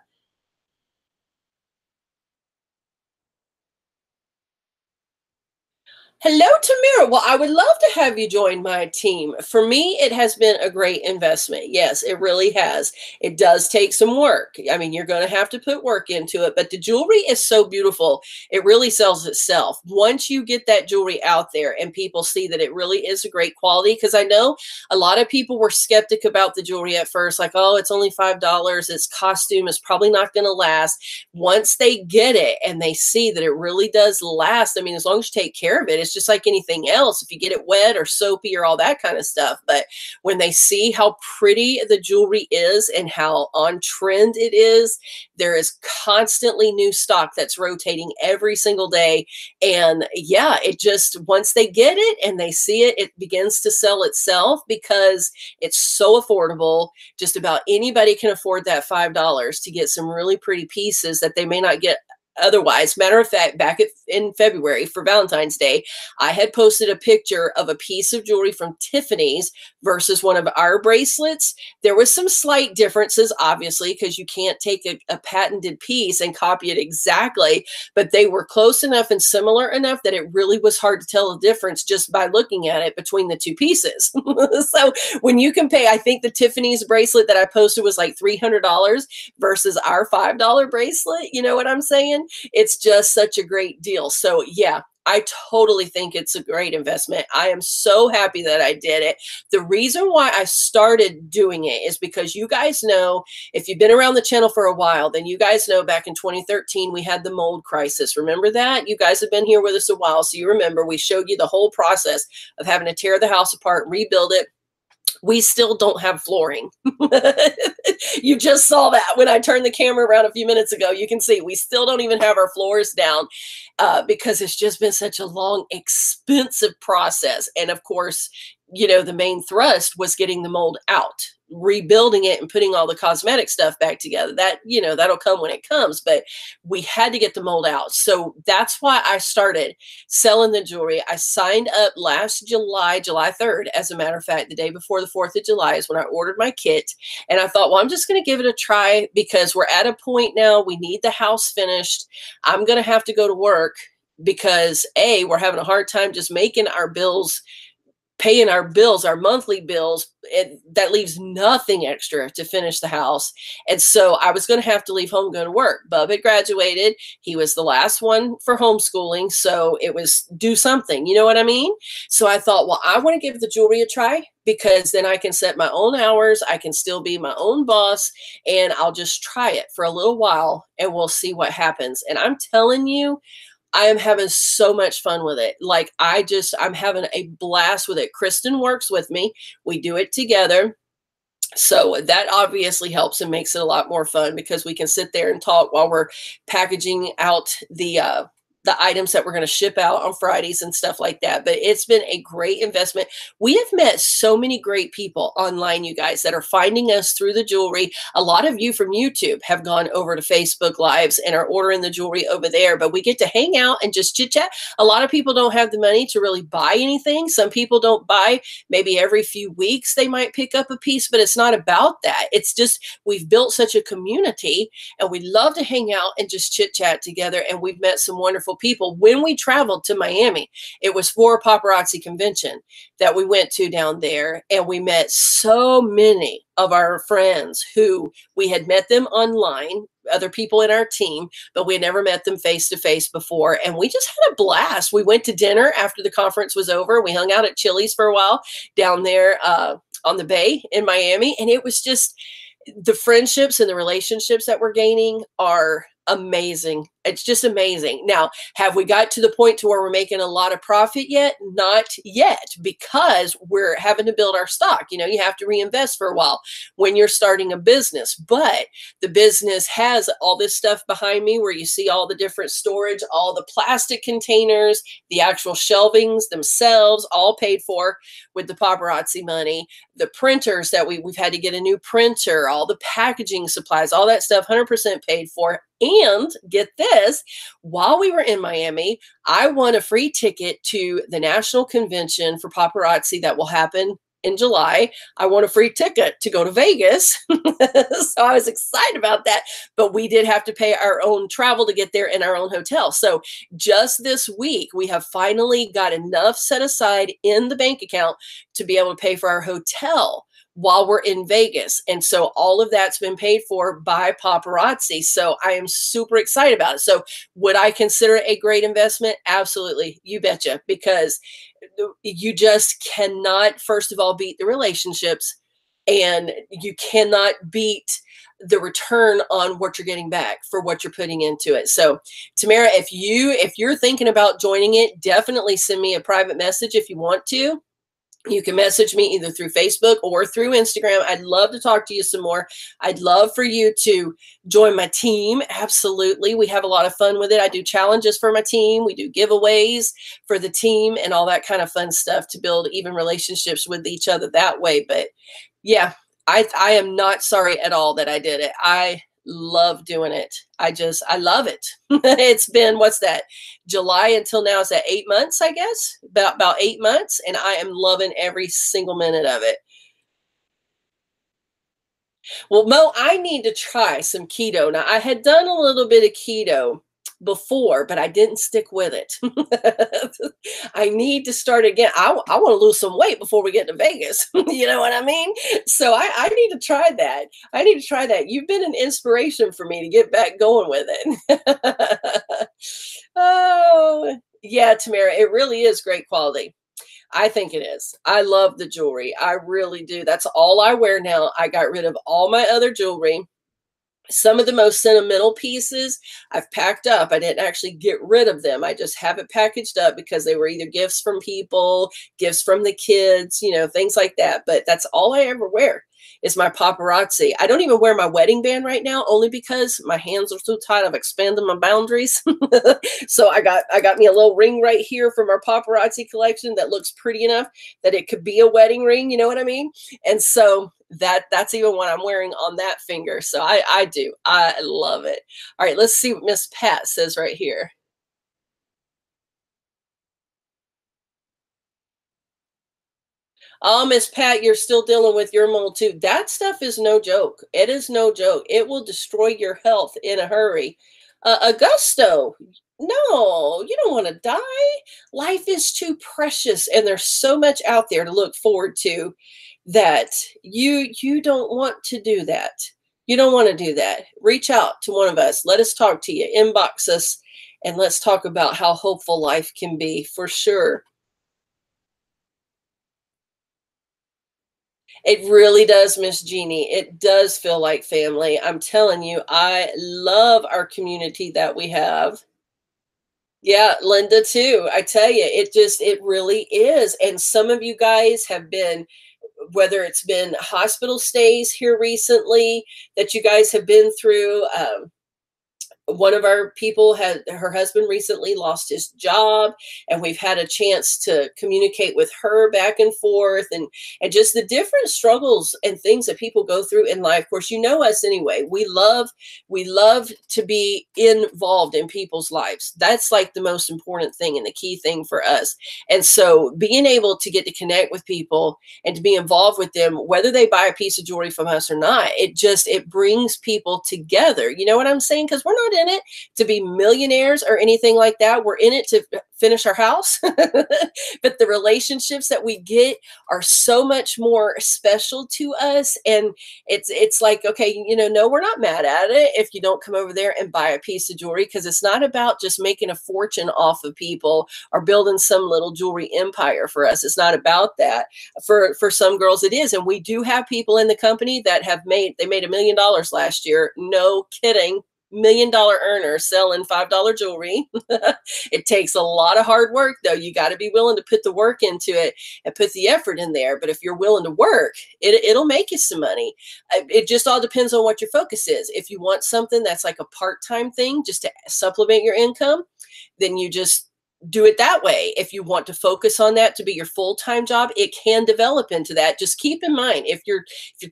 Hello, Tamira. Well, I would love to have you join my team. For me, it has been a great investment. Yes, it really has. It does take some work. I mean, you're going to have to put work into it, but the jewelry is so beautiful. It really sells itself. Once you get that jewelry out there and people see that it really is a great quality, because I know a lot of people were skeptic about the jewelry at first, like, oh, it's only $5. Its costume is probably not going to last. Once they get it and they see that it really does last, I mean, as long as you take care of it, it's just like anything else. If you get it wet or soapy or all that kind of stuff. But when they see how pretty the jewelry is and how on trend it is, there is constantly new stock that's rotating every single day. And yeah, it just, once they get it and they see it, it begins to sell itself because it's so affordable. Just about anybody can afford that $5 to get some really pretty pieces that they may not get otherwise. Matter of fact, back in February for Valentine's Day, I had posted a picture of a piece of jewelry from Tiffany's versus one of our bracelets. There was some slight differences, obviously, because you can't take a patented piece and copy it exactly, but they were close enough and similar enough that it really was hard to tell the difference just by looking at it between the two pieces. So when you can pay, I think the Tiffany's bracelet that I posted was like $300 versus our $5 bracelet. You know what I'm saying? It's just such a great deal. So yeah, I totally think it's a great investment. I am so happy that I did it. The reason why I started doing it is because you guys know, if you've been around the channel for a while, then you guys know back in 2013, we had the mold crisis. Remember that? You guys have been here with us a while. So you remember we showed you the whole process of having to tear the house apart, rebuild it. We still don't have flooring. You just saw that when I turned the camera around a few minutes ago. You can see we still don't even have our floors down because it's just been such a long, expensive process. And of course, you know, the main thrust was getting the mold out. rebuilding it and putting all the cosmetic stuff back together. That, you know, that'll come when it comes, but we had to get the mold out. So that's why I started selling the jewelry. I signed up last July 3rd. As a matter of fact, the day before the 4th of July is when I ordered my kit. And I thought, well, I'm just going to give it a try because we're at a point now. We need the house finished. I'm going to have to go to work because we're having a hard time just making our bills, paying our bills, our monthly bills. That leaves nothing extra to finish the house. And so I was going to have to leave home and go to work. Bub had graduated. He was the last one for homeschooling. So it was do something, you know what I mean? So I thought, well, I want to give the jewelry a try because then I can set my own hours. I can still be my own boss and I'll just try it for a little while and we'll see what happens. And I'm telling you, I am having so much fun with it. Like I'm having a blast with it. Kristen works with me. We do it together. So that obviously helps and makes it a lot more fun because we can sit there and talk while we're packaging out the items that we're going to ship out on Fridays and stuff like that. But it's been a great investment. We have met so many great people online, you guys, that are finding us through the jewelry. A lot of you from YouTube have gone over to Facebook Lives and are ordering the jewelry over there, but we get to hang out and just chit chat. A lot of people don't have the money to really buy anything. Some people don't buy. Maybe every few weeks they might pick up a piece, but it's not about that. It's just we've built such a community and we love to hang out and just chit chat together. And we've met some wonderful people. When we traveled to Miami, it was for a paparazzi convention that we went to down there, and we met so many of our friends who we had met them online, other people in our team, but we had never met them face to face before. And we just had a blast. We went to dinner after the conference was over. We hung out at Chili's for a while down there on the bay in Miami. And it was just the friendships and the relationships that we're gaining are amazing. It's just amazing. Now, have we got to the point to where we're making a lot of profit yet? Not yet, because we're having to build our stock. You know, you have to reinvest for a while when you're starting a business, but the business has all this stuff behind me where you see all the different storage, all the plastic containers, the actual shelvings themselves, all paid for with the paparazzi money, the printers that we've had to get a new printer, all the packaging supplies, all that stuff, 100% paid for. And get this, while we were in Miami, I won a free ticket to the National Convention for Paparazzi that will happen in July. I won a free ticket to go to Vegas. So I was excited about that. But we did have to pay our own travel to get there in our own hotel. So just this week, we have finally got enough set aside in the bank account to be able to pay for our hotel while we're in Vegas. And so all of that's been paid for by paparazzi. So I am super excited about it. So would I consider it a great investment? Absolutely. You betcha. Because you just cannot, first of all, beat the relationships, and you cannot beat the return on what you're getting back for what you're putting into it. So Tamara, if you're thinking about joining it, definitely send me a private message if you want to. You can message me either through Facebook or through Instagram. I'd love to talk to you some more. I'd love for you to join my team. Absolutely. We have a lot of fun with it. I do challenges for my team. We do giveaways for the team and all that kind of fun stuff to build even relationships with each other that way. But yeah, I am not sorry at all that I did it. I love doing it. I love it. It's been, what's that? July until now, is that 8 months, I guess? About 8 months. And I am loving every single minute of it. Well, Mo, I need to try some keto. Now, I had done a little bit of keto before, but I didn't stick with it. I need to start again. I want to lose some weight before we get to Vegas. You know what I mean? So I need to try that. I need to try that. You've been an inspiration for me to get back going with it. Oh, yeah, Tamara, it really is great quality. I think it is. I love the jewelry. I really do. That's all I wear now. I got rid of all my other jewelry. Some of the most sentimental pieces I've packed up. I didn't actually get rid of them. I just have it packaged up because they were either gifts from people, gifts from the kids, you know, things like that. But that's all I ever wear. is my paparazzi. I don't even wear my wedding band right now, only because my hands are so tight. I've expanded my boundaries. So I got me a little ring right here from our paparazzi collection that looks pretty enough that it could be a wedding ring. You know what I mean? And so that's even what I'm wearing on that finger. So I do. I love it. All right, let's see what Miss Pat says right here. Oh, Miss Pat, you're still dealing with your mold too. That stuff is no joke. It is no joke. It will destroy your health in a hurry. Augusto, no, you don't want to die. Life is too precious, and there's so much out there to look forward to that you don't want to do that. You don't want to do that. Reach out to one of us. Let us talk to you. Inbox us, and let's talk about how hopeful life can be for sure. It really does, Miss Jeannie. It does feel like family. I'm telling you, I love our community that we have. Yeah, Linda too. I tell you, it really is. And some of you guys have been, whether it's been hospital stays here recently that you guys have been through. One of our people had her husband recently lost his job, and we've had a chance to communicate with her back and forth, and just the different struggles and things that people go through in life. Of course, you know us anyway. We love to be involved in people's lives. That's like the most important thing and the key thing for us. And so being able to get to connect with people and to be involved with them, whether they buy a piece of jewelry from us or not, it brings people together. You know what I'm saying? Because we're not in it to be millionaires or anything like that. We're in it to finish our house. But the relationships that we get are so much more special to us. And it's like, okay, no, we're not mad at it if you don't come over there and buy a piece of jewelry, because it's not about just making a fortune off of people or building some little jewelry empire for us. It's not about that. For some girls it is. And we do have people in the company that made $1 million last year. No kidding. $1 million earners selling $5 jewelry. It takes a lot of hard work, though. You got to be willing to put the work into it and put the effort in there. But if you're willing to work, it'll make you some money. It just all depends on what your focus is. If you want something that's like a part-time thing just to supplement your income, then you just do it that way. If you want to focus on that to be your full-time job, it can develop into that. Just keep in mind, if you're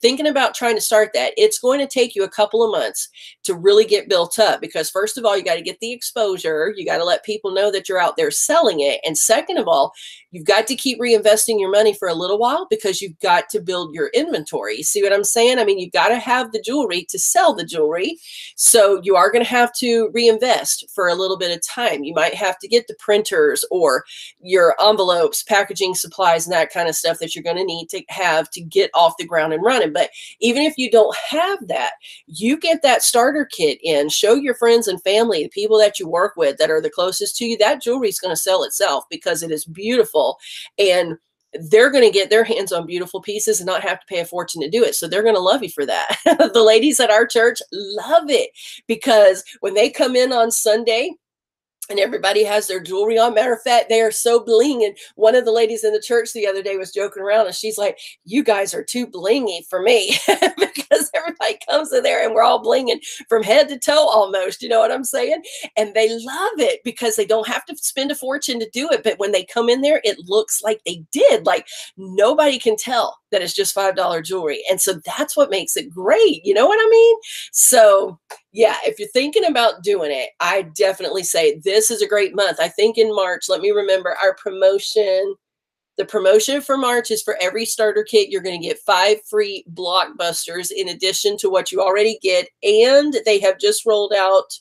thinking about trying to start that, it's going to take you a couple of months to really get built up, because first of all, you got to get the exposure. You got to let people know that you're out there selling it. And second of all, you've got to keep reinvesting your money for a little while, because you've got to build your inventory. You see what I'm saying? I mean, you've got to have the jewelry to sell the jewelry. So you are going to have to reinvest for a little bit of time. You might have to get the printers or your envelopes, packaging supplies, and that kind of stuff that you're going to need to have to get off the ground and running. But even if you don't have that, you get that starter kit in, show your friends and family, the people that you work with that are the closest to you, that jewelry is going to sell itself because it is beautiful. And they're going to get their hands on beautiful pieces and not have to pay a fortune to do it. So they're going to love you for that. The ladies at our church love it, because when they come in on Sunday, and everybody has their jewelry on. Matter of fact, they are so bling. And one of the ladies in the church the other day was joking around, and she's like, "You guys are too blingy for me," because everybody comes in there and we're all blinging from head to toe almost. You know what I'm saying? And they love it because they don't have to spend a fortune to do it. But when they come in there, it looks like they did. Like nobody can tell that it's just $5 jewelry. And so that's what makes it great. You know what I mean? So yeah, if you're thinking about doing it, I definitely say this is a great month. I think in March, let me remember our promotion. The promotion for March is for every starter kit, you're going to get 5 free blockbusters in addition to what you already get. And they have just rolled out,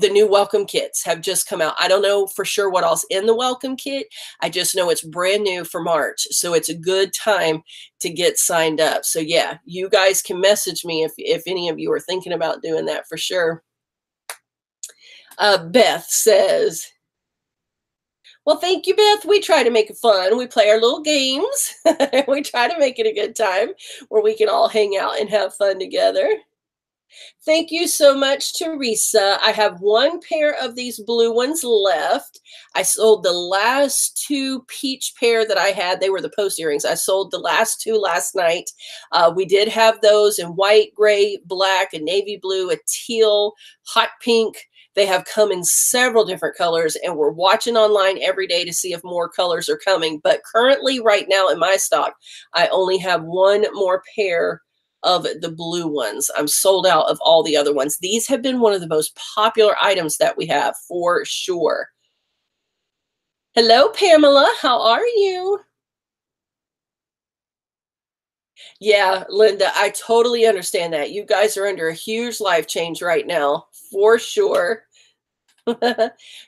the new welcome kits have just come out. I don't know for sure what else in the welcome kit. I just know it's brand new for March. So it's a good time to get signed up. So yeah, you guys can message me if any of you are thinking about doing that for sure. Beth says, well, thank you, Beth. We try to make it fun. We play our little games. We try to make it a good time where we can all hang out and have fun together. Thank you so much, Teresa. I have one pair of these blue ones left. I sold the last two peach pair that I had. They were the post earrings. I sold the last two last night. We did have those in white, gray, black, a navy blue, a teal, hot pink. They have come in several different colors, and we're watching online every day to see if more colors are coming. But currently, right now in my stock, I only have one more pair of the blue ones. I'm sold out of all the other ones. These have been one of the most popular items that we have for sure. Hello, Pamela. How are you? Yeah, Linda, I totally understand that. You guys are under a huge life change right now, for sure.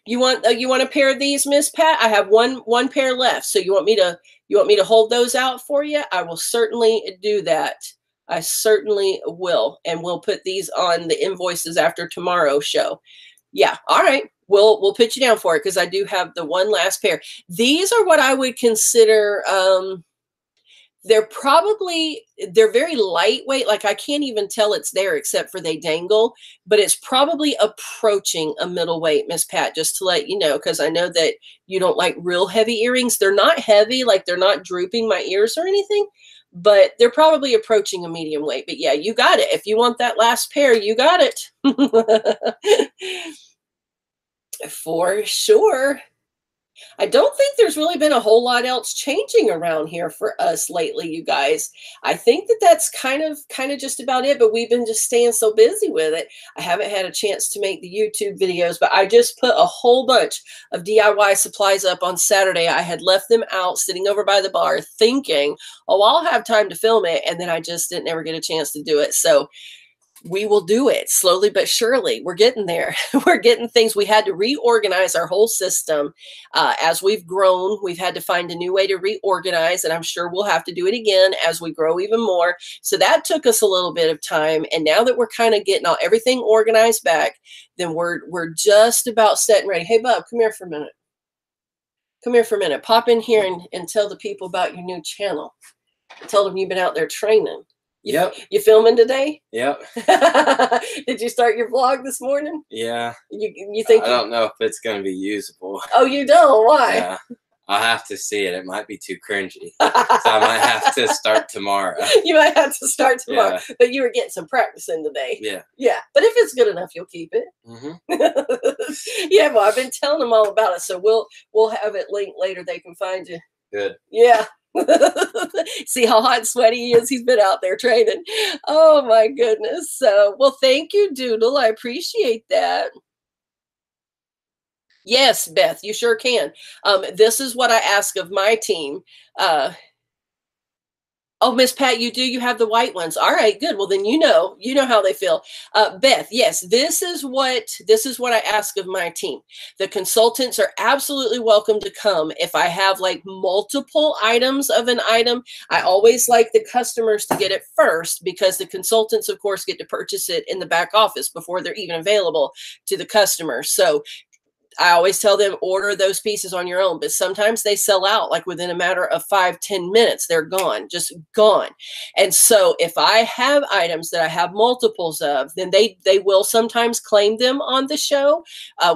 You want a pair of these, Miss Pat? I have one pair left. So you want me to hold those out for you? I will certainly do that. I certainly will, and we'll put these on the invoices after tomorrow's show. Yeah, all right. We'll put you down for it because I do have the one last pair. These are what I would consider they're very lightweight. Like I can't even tell it's there except for they dangle, but it's probably approaching a middleweight, Miss Pat, just to let you know, because I know that you don't like real heavy earrings. They're not heavy, like they're not drooping my ears or anything, but they're probably approaching a medium weight. But yeah, you got it. If you want that last pair, you got it. For sure. I don't think there's really been a whole lot else changing around here for us lately, you guys. I think that that's kind of just about it, but we've been just staying so busy with it. I haven't had a chance to make the YouTube videos, but I just put a whole bunch of DIY supplies up on Saturday. I had left them out sitting over by the bar thinking, oh, I'll have time to film it, and then I just didn't ever get a chance to do it. So we will do it slowly but surely. We're getting there. We're getting things. We had to reorganize our whole system. As we've grown, we've had to find a new way to reorganize, and I'm sure we'll have to do it again as we grow even more. So that took us a little bit of time. And now that we're kind of getting everything organized back, then we're just about set and ready. Hey, Bub, come here for a minute. Come here for a minute. Pop in here and tell the people about your new channel. Tell them you've been out there training. Yep. You filming today? Yep. Did you start your vlog this morning? Yeah. You think? I don't know if it's going to be usable. Oh, you don't? Why? Yeah. I'll have to see it. It might be too cringy. So I might have to start tomorrow. You might have to start tomorrow. Yeah. But you were getting some practice in today. Yeah. Yeah. But if it's good enough, you'll keep it. Mm-hmm. Yeah, well, I've been telling them all about it. So we'll have it linked later. They can find you. Good. Yeah. See how hot and sweaty he is? He's been out there training. Oh my goodness. So, well, thank you, Doodle. I appreciate that. Yes, Beth, you sure can. This is what I ask of my team. Oh, Miss Pat, you do? You have the white ones. All right, good. Well, then you know how they feel. Beth, yes, this is what I ask of my team. The consultants are absolutely welcome to come. If I have like multiple items of an item, I always like the customers to get it first because the consultants, of course, get to purchase it in the back office before they're even available to the customer. So I always tell them order those pieces on your own, but sometimes they sell out like within a matter of 5-10 minutes. They're gone, just gone. And so if I have items that I have multiples of, then they will sometimes claim them on the show.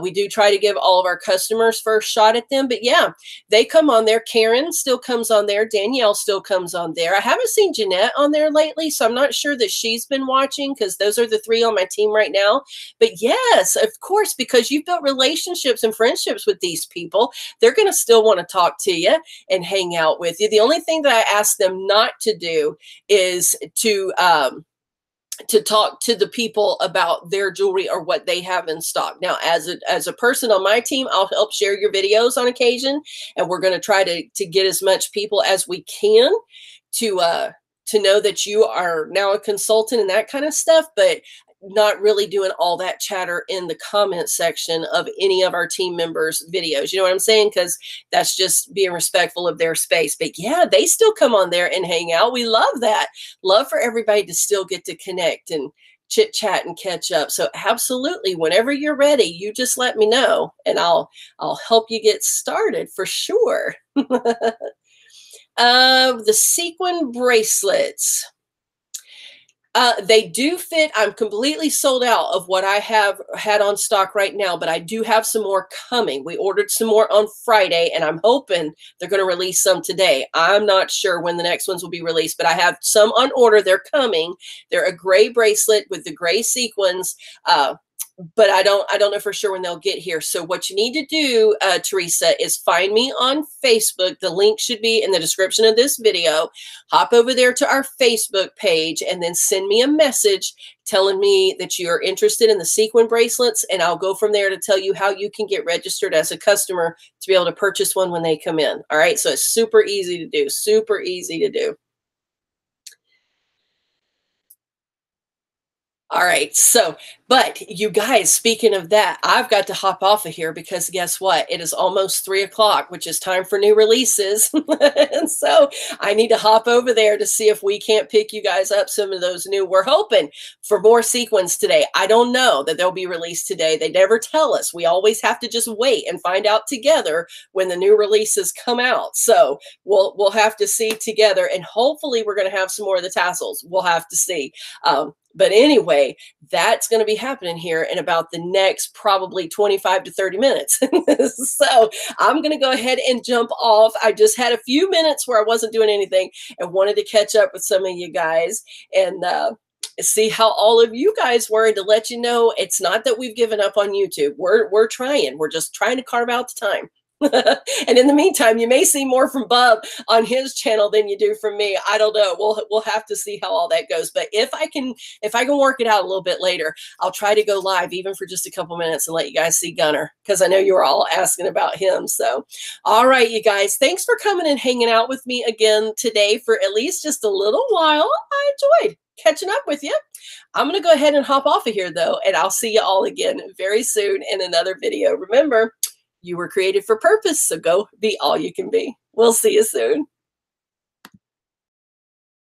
We do try to give all of our customers first shot at them, but yeah, they come on there. Karen still comes on there. Danielle still comes on there. I haven't seen Jeanette on there lately, so I'm not sure that she's been watching because those are the three on my team right now. But yes, of course, because you've built relationships and friendships with these people, they're going to still want to talk to you and hang out with you. The only thing that I ask them not to do is to talk to the people about their jewelry or what they have in stock. Now, as a person on my team, I'll help share your videos on occasion, and we're going to try to get as much people as we can to know that you are now a consultant and that kind of stuff, but not really doing all that chatter in the comment section of any of our team members' videos. You know what I'm saying? Because that's just being respectful of their space. But yeah, they still come on there and hang out. We love that. Love for everybody to still get to connect and chit chat and catch up. So absolutely, whenever you're ready, you just let me know and I'll help you get started for sure. The sequin bracelets. They do fit. I'm completely sold out of what I have had on stock right now, but I do have some more coming. We ordered some more on Friday, and I'm hoping they're going to release some today. I'm not sure when the next ones will be released, but I have some on order. They're coming. They're a gray bracelet with the gray sequins. But I don't know for sure when they'll get here. So what you need to do, Teresa, is find me on Facebook. The link should be in the description of this video. Hop over there to our Facebook page and then send me a message telling me that you're interested in the sequin bracelets, and I'll go from there to tell you how you can get registered as a customer to be able to purchase one when they come in. All right, so it's super easy to do, super easy to do. All right. So, but you guys, speaking of that, I've got to hop off of here because guess what? It is almost 3 o'clock, which is time for new releases. And so I need to hop over there to see if we can't pick you guys up some of those new. We're hoping for more sequins today. I don't know that they'll be released today. They never tell us. We always have to just wait and find out together when the new releases come out. So we'll have to see together, and hopefully we're going to have some more of the tassels. We'll have to see. But anyway, that's going to be happening here in about the next probably 25 to 30 minutes. So I'm going to go ahead and jump off. I just had a few minutes where I wasn't doing anything and wanted to catch up with some of you guys and see how all of you guys were, and to let you know it's not that we've given up on YouTube. We're trying. We're just trying to carve out the time. And in the meantime, you may see more from Bub on his channel than you do from me. I don't know. We'll have to see how all that goes. But if I can work it out a little bit later, I'll try to go live even for just a couple minutes and let you guys see Gunner, because I know you were all asking about him. So, all right, you guys, thanks for coming and hanging out with me again today for at least just a little while. I enjoyed catching up with you. I'm going to go ahead and hop off of here though, and I'll see you all again very soon in another video. Remember, you were created for purpose, so go be all you can be. We'll see you soon.